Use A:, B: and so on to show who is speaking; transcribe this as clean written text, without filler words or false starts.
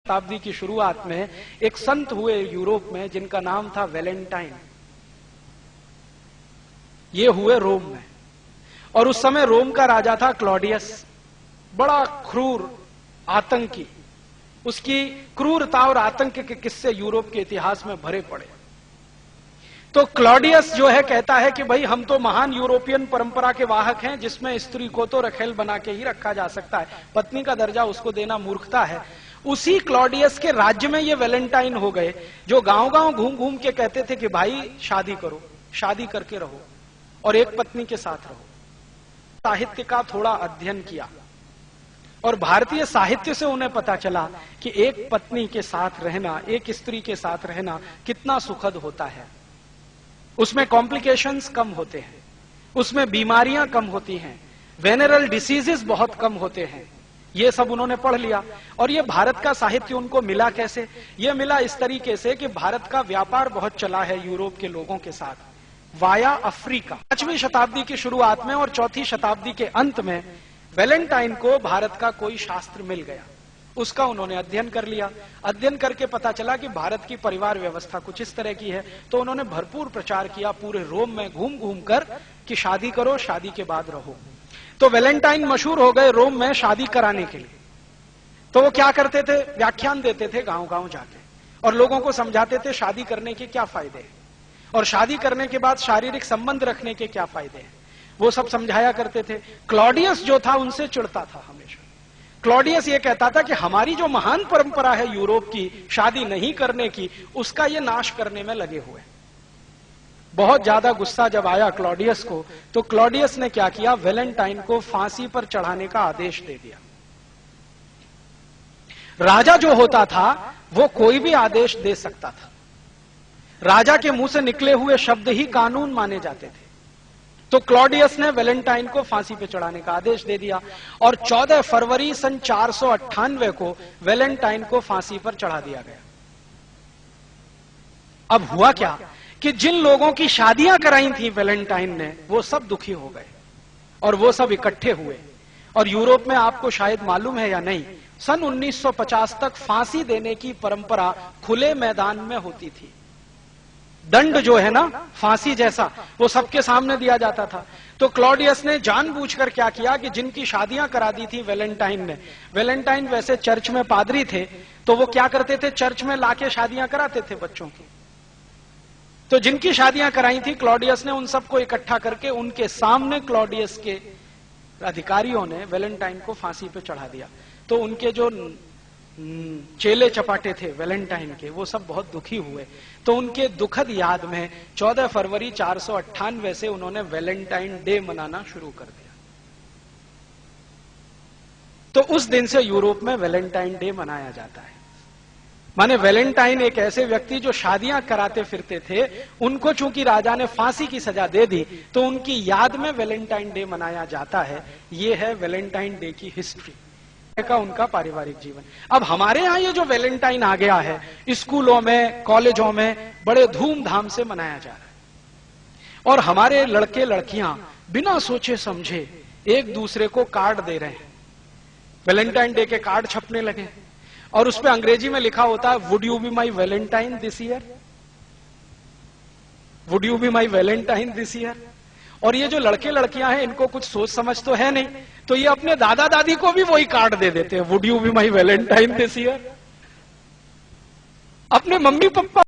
A: शताब्दी की शुरुआत में एक संत हुए यूरोप में जिनका नाम था वेलेंटाइन। ये हुए रोम में, और उस समय रोम का राजा था क्लॉडियस, बड़ा क्रूर आतंकी। उसकी क्रूरता और आतंक के किस्से यूरोप के इतिहास में भरे पड़े। तो क्लॉडियस जो है कहता है कि भाई हम तो महान यूरोपियन परंपरा के वाहक हैं जिसमें स्त्री को तो रखेल बना के ही रखा जा सकता है, पत्नी का दर्जा उसको देना मूर्खता है। उसी क्लॉडियस के राज्य में ये वेलेंटाइन हो गए जो गांव गांव घूम घूम के कहते थे कि भाई शादी करो, शादी करके रहो और एक पत्नी के साथ रहो। साहित्य का थोड़ा अध्ययन किया और भारतीय साहित्य से उन्हें पता चला कि एक पत्नी के साथ रहना, एक स्त्री के साथ रहना कितना सुखद होता है। उसमें कॉम्प्लिकेशंस कम होते हैं, उसमें बीमारियां कम होती हैं, वेनरल डिसीजेस बहुत कम होते हैं। ये सब उन्होंने पढ़ लिया। और ये भारत का साहित्य उनको मिला कैसे? ये मिला इस तरीके से कि भारत का व्यापार बहुत चला है यूरोप के लोगों के साथ वाया अफ्रीका। 5वीं शताब्दी की शुरुआत में और 4वीं शताब्दी के अंत में वेलेंटाइन को भारत का कोई शास्त्र मिल गया, उसका उन्होंने अध्ययन कर लिया। अध्ययन करके पता चला कि भारत की परिवार व्यवस्था कुछ इस तरह की है, तो उन्होंने भरपूर प्रचार किया पूरे रोम में घूम घूम कर कि शादी करो, शादी के बाद रहो। तो वेलेंटाइन मशहूर हो गए रोम में शादी कराने के लिए। तो वो क्या करते थे? व्याख्यान देते थे गांव गांव जाके और लोगों को समझाते थे शादी करने के क्या फायदे हैं और शादी करने के बाद शारीरिक संबंध रखने के क्या फायदे हैं, वो सब समझाया करते थे। क्लॉडियस जो था उनसे चिढ़ता था हमेशा। क्लॉडियस ये कहता था कि हमारी जो महान परंपरा है यूरोप की शादी नहीं करने की, उसका ये नाश करने में लगे हुए। बहुत ज्यादा गुस्सा जब आया क्लॉडियस को, तो क्लॉडियस ने क्या किया? वेलेंटाइन को फांसी पर चढ़ाने का आदेश दे दिया। राजा जो होता था वो कोई भी आदेश दे सकता था, राजा के मुंह से निकले हुए शब्द ही कानून माने जाते थे। तो क्लॉडियस ने वेलेंटाइन को फांसी पे चढ़ाने का आदेश दे दिया और 14 फरवरी सन 498 को वेलेंटाइन को फांसी पर चढ़ा दिया गया। अब हुआ क्या कि जिन लोगों की शादियां कराई थी वेलेंटाइन ने, वो सब दुखी हो गए और वो सब इकट्ठे हुए। और यूरोप में आपको शायद मालूम है या नहीं, सन 1950 तक फांसी देने की परंपरा खुले मैदान में होती थी। दंड जो है ना, फांसी जैसा, वो सबके सामने दिया जाता था। तो क्लॉडियस ने जानबूझकर क्या किया कि जिनकी शादियां करा दी थी वेलेंटाइन ने, वेलेंटाइन वैसे चर्च में पादरी थे, तो वो क्या करते थे? चर्च में लाके शादियां कराते थे बच्चों की। तो जिनकी शादियां कराई थी क्लॉडियस ने उन सबको इकट्ठा करके उनके सामने क्लॉडियस के अधिकारियों ने वेलेंटाइन को फांसी पे चढ़ा दिया। तो उनके जो चेले चपाटे थे वेलेंटाइन के, वो सब बहुत दुखी हुए। तो उनके दुखद याद में 14 फरवरी 498 से उन्होंने वेलेंटाइन डे मनाना शुरू कर दिया। तो उस दिन से यूरोप में वेलेंटाइन डे मनाया जाता है। माने वेलेंटाइन एक ऐसे व्यक्ति जो शादियां कराते फिरते थे, उनको चूंकि राजा ने फांसी की सजा दे दी, तो उनकी याद में वेलेंटाइन डे मनाया जाता है। ये है वेलेंटाइन डे की हिस्ट्री का उनका पारिवारिक जीवन। अब हमारे यहां ये जो वेलेंटाइन आ गया है, स्कूलों में, कॉलेजों में बड़े धूमधाम से मनाया जा रहा है और हमारे लड़के लड़कियां बिना सोचे समझे एक दूसरे को कार्ड दे रहे हैं। वेलेंटाइन डे के कार्ड छपने लगे और उस पर अंग्रेजी में लिखा होता है, would you be my Valentine this year, would you be my Valentine this year. और ये जो लड़के लड़कियां हैं, इनको कुछ सोच समझ तो है नहीं, तो ये अपने दादा दादी को भी वही कार्ड दे देते हैं, would you be my Valentine this year. अपने मम्मी पापा